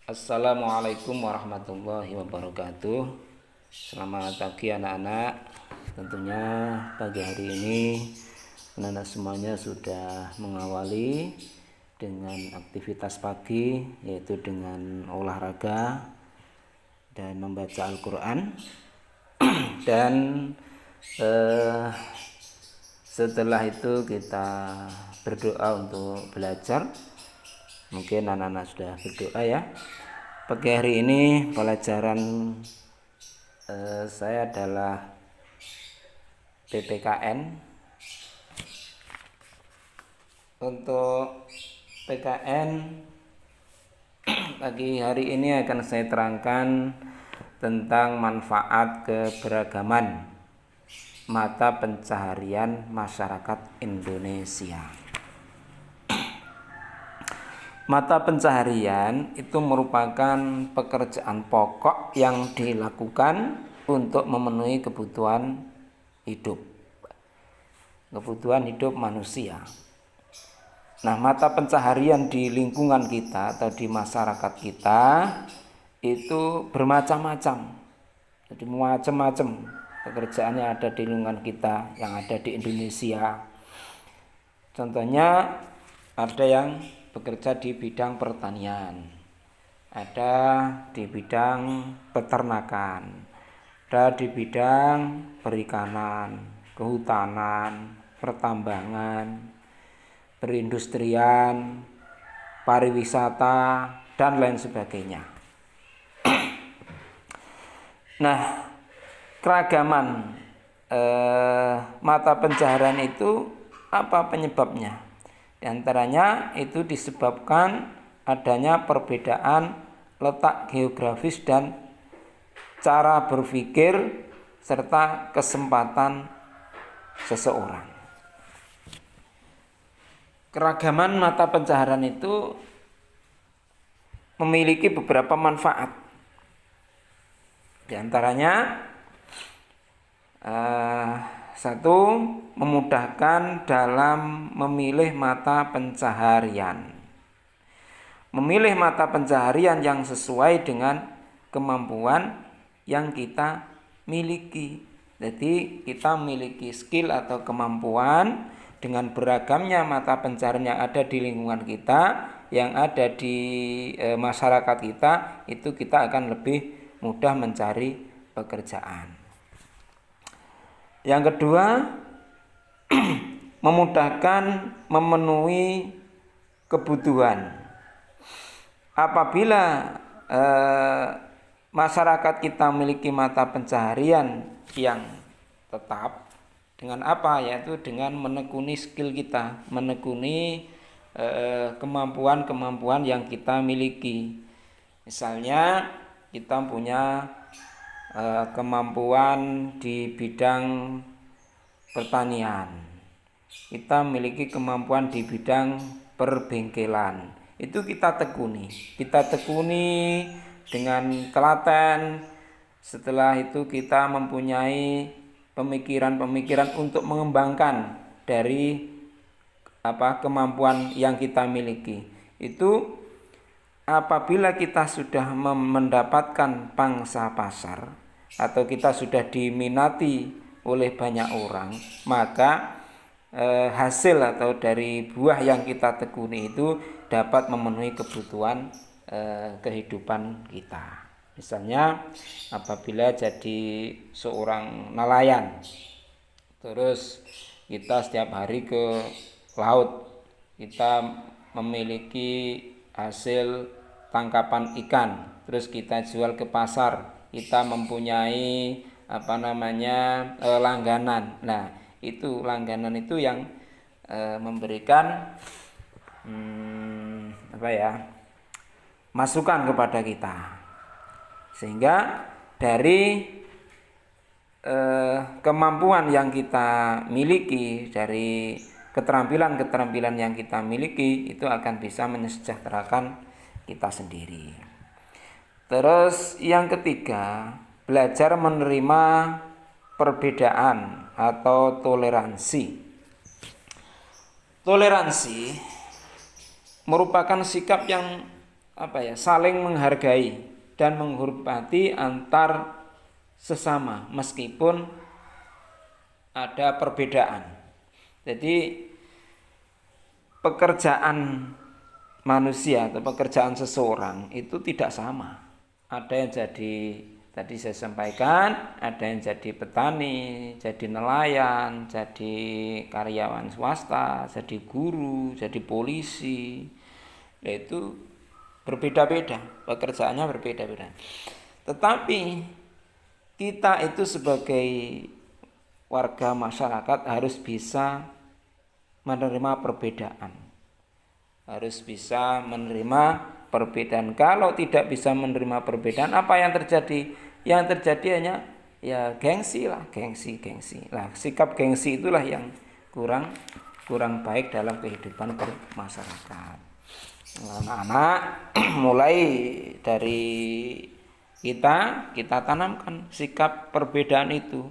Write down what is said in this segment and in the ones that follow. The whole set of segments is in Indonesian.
Assalamualaikum warahmatullahi wabarakatuh. Selamat pagi anak-anak. Tentunya pagi hari ini anak-anak semuanya sudah mengawali dengan aktivitas pagi, yaitu dengan olahraga dan membaca Al-Quran. Dan setelah itu kita berdoa untuk belajar. Mungkin anak-anak sudah berdoa ya. Pagi hari ini pelajaran saya adalah PPKN. Untuk PKN pagi hari ini akan saya terangkan tentang manfaat keberagaman mata pencaharian masyarakat Indonesia. Mata pencaharian itu merupakan pekerjaan pokok yang dilakukan untuk memenuhi kebutuhan hidup manusia. Nah, mata pencaharian di lingkungan kita atau di masyarakat kita itu bermacam-macam. Jadi macam-macam pekerjaannya ada di lingkungan kita yang ada di Indonesia. Contohnya ada yang bekerja di bidang pertanian, ada di bidang peternakan, ada di bidang perikanan, kehutanan, pertambangan, perindustrian, pariwisata, dan lain sebagainya. Nah, keragaman mata pencaharian itu apa penyebabnya? Di antaranya itu disebabkan adanya perbedaan letak geografis dan cara berpikir serta kesempatan seseorang. Keragaman mata pencaharian itu memiliki beberapa manfaat. Di antaranya satu, memudahkan dalam memilih mata pencaharian. Memilih mata pencaharian yang sesuai dengan kemampuan yang kita miliki. Jadi kita memiliki skill atau kemampuan dengan beragamnya mata pencaharian yang ada di lingkungan kita, yang ada di masyarakat kita, itu kita akan lebih mudah mencari pekerjaan. Yang kedua, memudahkan memenuhi kebutuhan. Apabila masyarakat kita memiliki mata pencaharian yang tetap, dengan apa? Yaitu dengan menekuni skill kita, menekuni kemampuan-kemampuan yang kita miliki. Misalnya kita punya kemampuan di bidang pertanian, kita memiliki kemampuan di bidang perbengkelan, itu kita tekuni dengan telaten. Setelah itu kita mempunyai pemikiran-pemikiran untuk mengembangkan dari kemampuan yang kita miliki. Itu apabila kita sudah mendapatkan pangsa pasar atau kita sudah diminati oleh banyak orang, maka hasil atau dari buah yang kita tekuni itu dapat memenuhi kebutuhan kehidupan kita. Misalnya apabila jadi seorang nelayan, terus kita setiap hari ke laut, kita memiliki hasil tangkapan ikan, terus kita jual ke pasar, kita mempunyai langganan. Nah, itu langganan itu yang memberikan masukan kepada kita, sehingga dari kemampuan yang kita miliki, dari keterampilan-keterampilan yang kita miliki, itu akan bisa mensejahterakan kita sendiri. Terus yang ketiga, belajar menerima perbedaan atau toleransi. Toleransi merupakan sikap yang saling menghargai dan menghormati antar sesama meskipun ada perbedaan. Jadi pekerjaan manusia atau pekerjaan seseorang itu tidak sama. Ada yang jadi, tadi saya sampaikan, ada yang jadi petani, jadi nelayan, jadi karyawan swasta, jadi guru, jadi polisi. Itu berbeda-beda, pekerjaannya berbeda-beda. Tetapi kita itu sebagai warga masyarakat harus bisa menerima perbedaan. Harus bisa menerima perbedaan. Kalau tidak bisa menerima perbedaan, apa yang terjadi? Yang terjadi hanya ya gengsi lah, gengsi. Lah, sikap gengsi itulah yang kurang baik dalam kehidupan bermasyarakat. Anak-anak mulai dari kita tanamkan sikap perbedaan itu.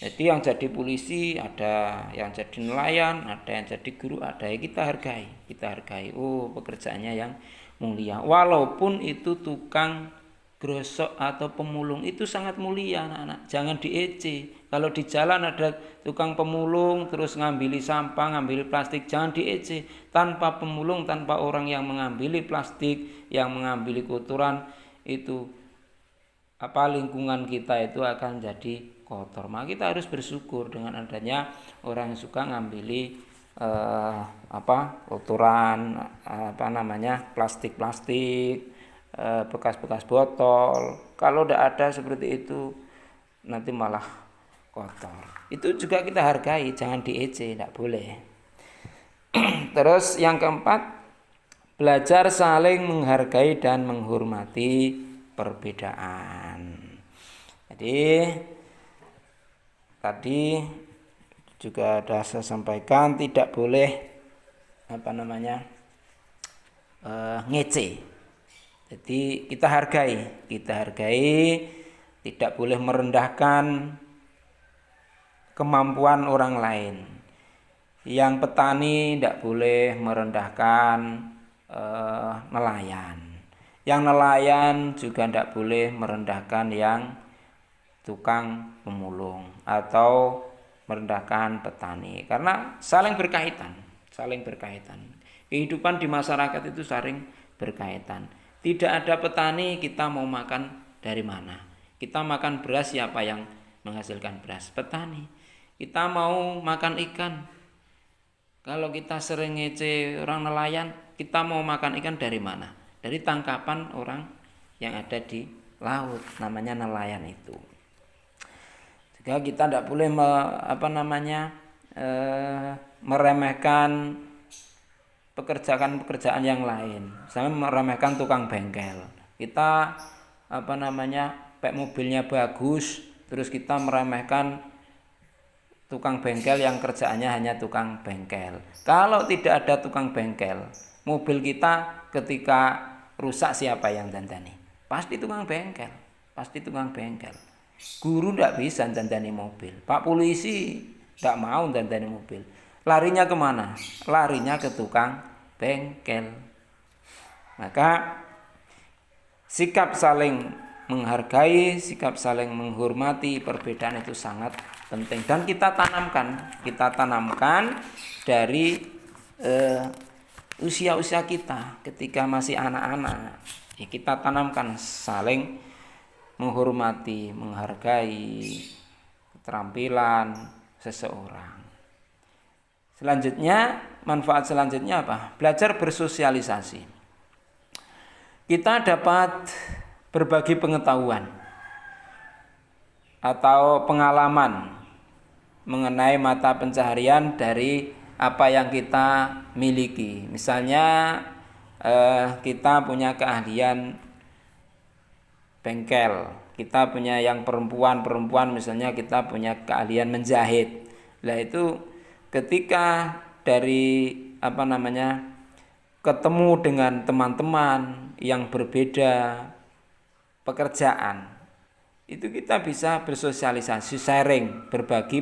Jadi yang jadi polisi, ada yang jadi nelayan, ada yang jadi guru, ada yang kita hargai. Oh, pekerjaannya yang mulia. Walaupun itu tukang grosok atau pemulung, itu sangat mulia anak-anak. Jangan diece. Kalau di jalan ada tukang pemulung terus ngambili sampah, ngambili plastik, jangan diece. Tanpa pemulung, tanpa orang yang mengambili plastik, yang mengambili kotoran, itu lingkungan kita itu akan jadi kotor. Maka kita harus bersyukur dengan adanya orang yang suka ngambili kotoran, plastik, bekas-bekas botol. Kalau tidak ada seperti itu, nanti malah kotor. Itu juga kita hargai, jangan diece, tidak boleh. Terus yang keempat, belajar saling menghargai dan menghormati perbedaan. Jadi tadi juga sudah saya sampaikan, tidak boleh ngece. Jadi kita hargai, tidak boleh merendahkan kemampuan orang lain. Yang petani tidak boleh merendahkan nelayan. Yang nelayan juga tidak boleh merendahkan yang tukang pemulung atau merendahkan petani, karena saling berkaitan. Kehidupan di masyarakat itu saling berkaitan. Tidak ada petani, kita mau makan dari mana? Kita makan beras, siapa yang menghasilkan beras? Petani. Kita mau makan ikan, kalau kita sering ngece orang nelayan, kita mau makan ikan dari mana? Dari tangkapan orang yang ada di laut, namanya nelayan itu. Juga kita tidak boleh meremehkan pekerjaan yang lain. Misalnya meremehkan tukang bengkel. Kita pek mobilnya bagus, terus kita meremehkan tukang bengkel yang kerjaannya hanya tukang bengkel. Kalau tidak ada tukang bengkel, mobil kita ketika rusak siapa yang dandani? Pasti tukang bengkel. Guru tidak bisa dandani mobil. Pak polisi tidak mau dandani mobil. Larinya kemana? Larinya ke tukang bengkel. Maka sikap saling menghargai, sikap saling menghormati perbedaan itu sangat penting. Dan kita tanamkan dari usia-usia kita ketika masih anak-anak. Ya, kita tanamkan saling menghormati, menghargai keterampilan seseorang. Selanjutnya, manfaat selanjutnya apa? Belajar bersosialisasi. Kita dapat berbagi pengetahuan atau pengalaman mengenai mata pencaharian dari apa yang kita miliki. Misalnya kita punya keahlian bengkel, kita punya yang perempuan misalnya kita punya keahlian menjahit. Lah itu ketika dari ketemu dengan teman-teman yang berbeda pekerjaan, itu kita bisa bersosialisasi, sharing, berbagi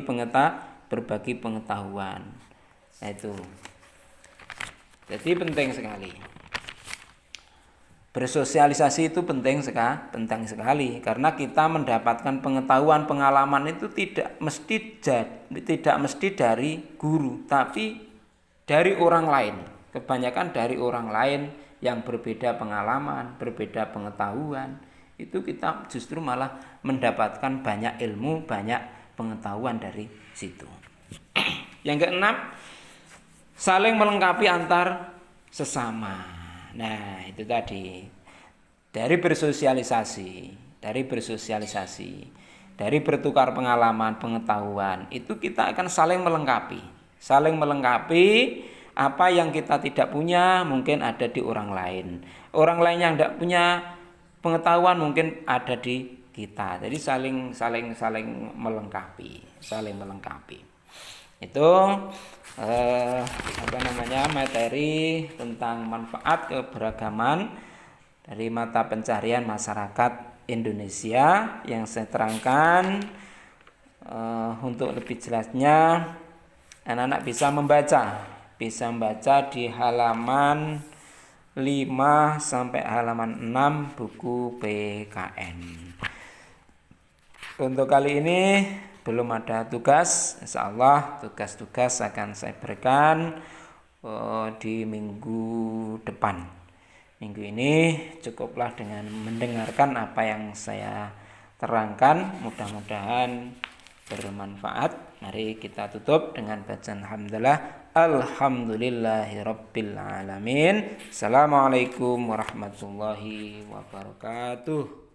pengetahuan. Nah itu jadi penting sekali. Bersosialisasi itu penting sekali karena kita mendapatkan pengetahuan, pengalaman itu tidak mesti dari guru, tapi dari orang lain. Kebanyakan dari orang lain yang berbeda pengalaman, berbeda pengetahuan. Itu kita justru malah mendapatkan banyak ilmu, banyak pengetahuan dari situ. Yang keenam, saling melengkapi antar sesama. Nah, itu tadi. Dari bersosialisasi, dari bertukar pengalaman, pengetahuan, itu kita akan saling melengkapi. Saling melengkapi apa yang kita tidak punya mungkin ada di orang lain. Orang lain yang tidak punya pengetahuan mungkin ada di kita. Jadi saling melengkapi, saling melengkapi. Itu materi tentang manfaat keberagaman dari mata pencarian masyarakat Indonesia yang saya terangkan. Untuk lebih jelasnya anak-anak bisa membaca di halaman 5 sampai halaman 6 buku PKN. Untuk kali ini belum ada tugas, insyaallah tugas-tugas akan saya berikan di minggu depan. Minggu ini cukuplah dengan mendengarkan apa yang saya terangkan, mudah-mudahan bermanfaat. Mari kita tutup dengan bacaan hamdalah. Alhamdulillahirabbil alamin. Assalamualaikum warahmatullahi wabarakatuh.